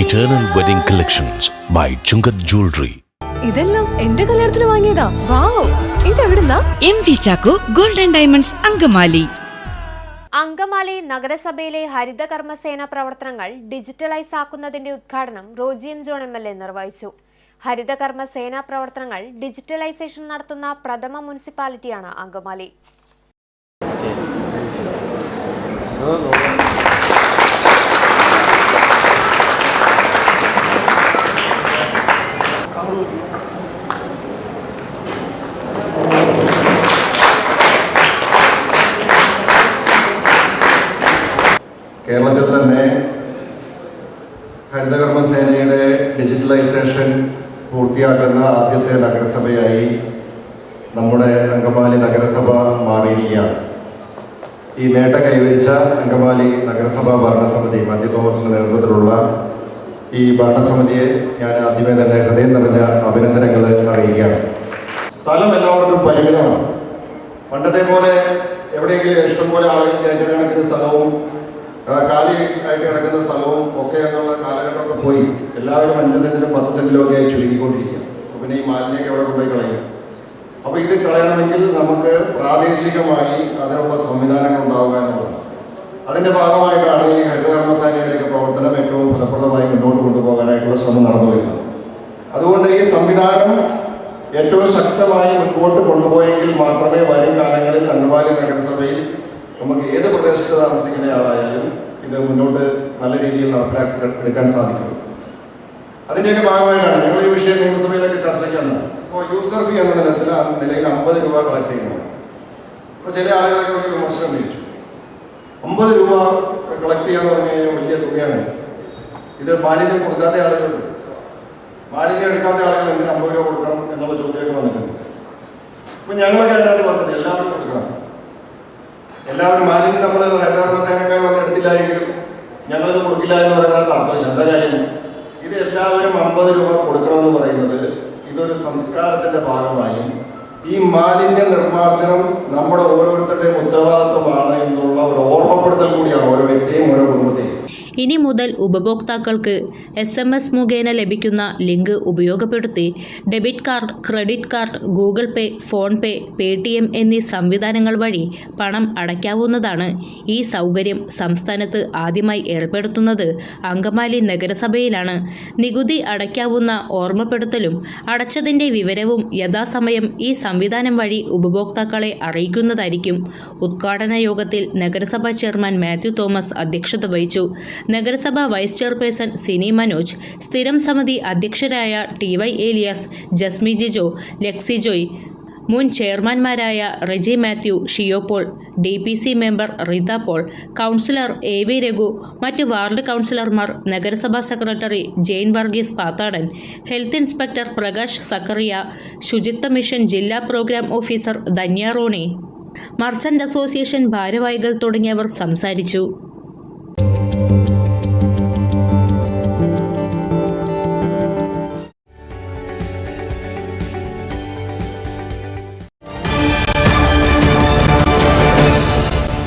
Eternal Wedding Collections by Chungat Jewelry. ഇതെല്ലാം എന്റെ കല്യാണത്തിന് വാങ്ങിയതാ. വാവ്, ഇതെവിടുന്നാ? MV Chacko golden diamonds Angamaly. Angamaly നഗരസഭയിലെ ഹരിതകർമ്മസേന പ്രവർത്തനങ്ങൾ ഡിജിറ്റലൈസ് ആക്കുന്നതിന്റെ ഉദ്ഘാടനം റോജി എം ജോൺ MLA നിർവഹിച്ചു. ഹരിതകർമ്മസേന പ്രവർത്തനങ്ങൾ ഡിജിറ്റലൈസേഷൻ നടത്തുന്ന പ്രഥമ മുനിസിപ്പാലിറ്റിയാണ് അങ്കമാലി. കേരളത്തിൽ തന്നെ ഹരിതകർമ്മസേനയുടെ ഡിജിറ്റലൈസേഷൻ പൂർത്തിയാക്കുന്ന ആദ്യത്തെ നഗരസഭയായി നമ്മുടെ അങ്കമാലി നഗരസഭ മാറിയിരിക്കുകയാണ്. ഈ നേട്ടം കൈവരിച്ച അങ്കമാലി നഗരസഭാ ഭരണസമിതി മാത്യു തോമസിന്റെ നേതൃത്വത്തിലുള്ള ഈ ഭരണസമിതിയെ ഞാൻ ആദ്യമേ തന്നെ ഹൃദയം നിറഞ്ഞ അഭിനന്ദനങ്ങൾ അറിയിക്കുകയാണ്. സ്ഥലം എല്ലാവർക്കും പരിമിതമാണ്. പണ്ടത്തെ പോലെ എവിടെയെങ്കിലും ഇഷ്ടംപോലെ ആളുകൾ കയറ്റക്കണക്കിന് സ്ഥലവും കാലി ആയിട്ട് കിടക്കുന്ന സ്ഥലവും ഒക്കെ എന്നുള്ള കാലഘട്ടമൊക്കെ പോയി എല്ലാവരും 5 സെന്റിലും 10 സെന്റിലും ഒക്കെ ആയി ചുരുങ്ങിക്കൊണ്ടിരിക്കുക. പിന്നെ ഈ മാലിന്യമൊക്കെ എവിടെ കൊണ്ടുപോയി കളയും. അപ്പോൾ ഇത് കളയണമെങ്കിൽ നമുക്ക് പ്രാദേശികമായി അതിനുള്ള സംവിധാനങ്ങൾ ഉണ്ടാവുക എന്നുള്ളതാണ്. അതിൻ്റെ ഭാഗമായിട്ടാണ് ഈ ഹരിതകർമ്മസേനയുടെയൊക്കെ പ്രവർത്തനം ഏറ്റവും ഫലപ്രദമായി മുന്നോട്ട് കൊണ്ടുപോകാനായിട്ടുള്ള ശ്രമം നടന്നു വരുന്നത്. അതുകൊണ്ട് ഈ സംവിധാനം ഏറ്റവും ശക്തമായി മുൻപോട്ട് കൊണ്ടുപോയെങ്കിൽ മാത്രമേ വരും കാലങ്ങളിൽ അങ്കമാലി നഗരസഭയിൽ നമുക്ക് ഏത് പ്രദേശത്ത് താമസിക്കുന്ന ആളായാലും ഇത് മുന്നോട്ട് നല്ല രീതിയിൽ നടപ്പിലാക്കി എടുക്കാൻ സാധിക്കും. അതിൻ്റെയൊക്കെ ഭാഗമായിട്ടാണ് ഞങ്ങൾ ഈ വിഷയം നിയമസഭയിലൊക്കെ ചർച്ചയ്ക്ക് വന്നത്. ഇപ്പോൾ യൂസർ ഫീ എന്ന നിലയിൽ 50 രൂപ കളക്ട് ചെയ്യുന്നത്. അപ്പോൾ ചില ആളുകളൊക്കെ ഒരു വിമർശനം ഉന്നയിച്ചു. 50 രൂപ കളക്ട് ചെയ്യാന്ന് പറഞ്ഞു കഴിഞ്ഞാൽ വലിയ തുകയാണ്. ഇത് മാലിന്യം കൊടുക്കാത്ത ആളുകളുണ്ട്. മാലിന്യം എടുക്കാത്ത ആളുകൾ എന്തിന് 50 രൂപ കൊടുക്കണം എന്നുള്ള ചോദ്യമൊക്കെ വന്നിട്ടുണ്ട്. അപ്പോൾ ഞങ്ങളൊക്കെ അതിനകത്ത് പറഞ്ഞത് എല്ലാവരും കൊടുക്കണം. എല്ലാവരും മാലിന്യം നമ്മൾ ഹരിതകർമ്മസേനക്കാർ വന്നെടുത്തില്ല എങ്കിലും ഞങ്ങളിത് കൊടുക്കില്ല എന്ന് പറയുന്നത് അർത്ഥമില്ല. എന്താ കാര്യം? ഇത് എല്ലാവരും 50 രൂപ കൊടുക്കണമെന്ന് പറയുന്നത് ഇതൊരു സംസ്കാരത്തിന്റെ ഭാഗമായും ഈ മാലിന്യ നിർമ്മാർജ്ജനം നമ്മുടെ ഓരോരുത്തരുടെയും ഉത്തരവാദിത്വമാണ് എന്നുള്ള ഒരു ഓർമ്മപ്പെടുത്തൽ കൂടിയാണ് ഓരോ വ്യക്തിയെയും ഓരോ കുടുംബത്തെയും. ഇനി മുതൽ ഉപഭോക്താക്കൾക്ക് SMS മുഖേന ലഭിക്കുന്ന ലിങ്ക് ഉപയോഗപ്പെടുത്തി debit card, credit card, Google Pay, PhonePe, Paytm എന്നീ സംവിധാനങ്ങൾ വഴി പണം അടയ്ക്കാവുന്നതാണ്. ഈ സൗകര്യം സംസ്ഥാനത്ത് ആദ്യമായി ഏർപ്പെടുത്തുന്നത് അങ്കമാലി നഗരസഭയിലാണ്. നികുതി അടയ്ക്കാവുന്ന ഓർമ്മപ്പെടുത്തലും അടച്ചതിൻ്റെ വിവരവും യഥാസമയം ഈ സംവിധാനം വഴി ഉപഭോക്താക്കളെ അറിയിക്കുന്നതായിരിക്കും. ഉദ്ഘാടന യോഗത്തിൽ നഗരസഭാ ചെയർമാൻ മാത്യു തോമസ് അധ്യക്ഷത വഹിച്ചു. നഗരസഭാ വൈസ് ചെയർപേഴ്സൺ സിനി മനോജ്, സ്ഥിരം സമിതി അധ്യക്ഷരായ TY ഏലിയാസ്, ജസ്മി ജിജോ, ലക്സി ജോയ്, മുൻ ചെയർമാൻമാരായ Reji Mathew, Shiyopaul, DPC member Ritha Paul, councillor AV Raghu, മറ്റ് വാർഡ് കൗൺസിലർമാർ, നഗരസഭാ secretary Jain Varghese Pathadan, health inspector Prakash Zacharia, Suchitwa mission ജില്ലാ programme officer Dhanya Roni, merchant association ഭാരവാഹികൾ തുടങ്ങിയവർ സംസാരിച്ചു.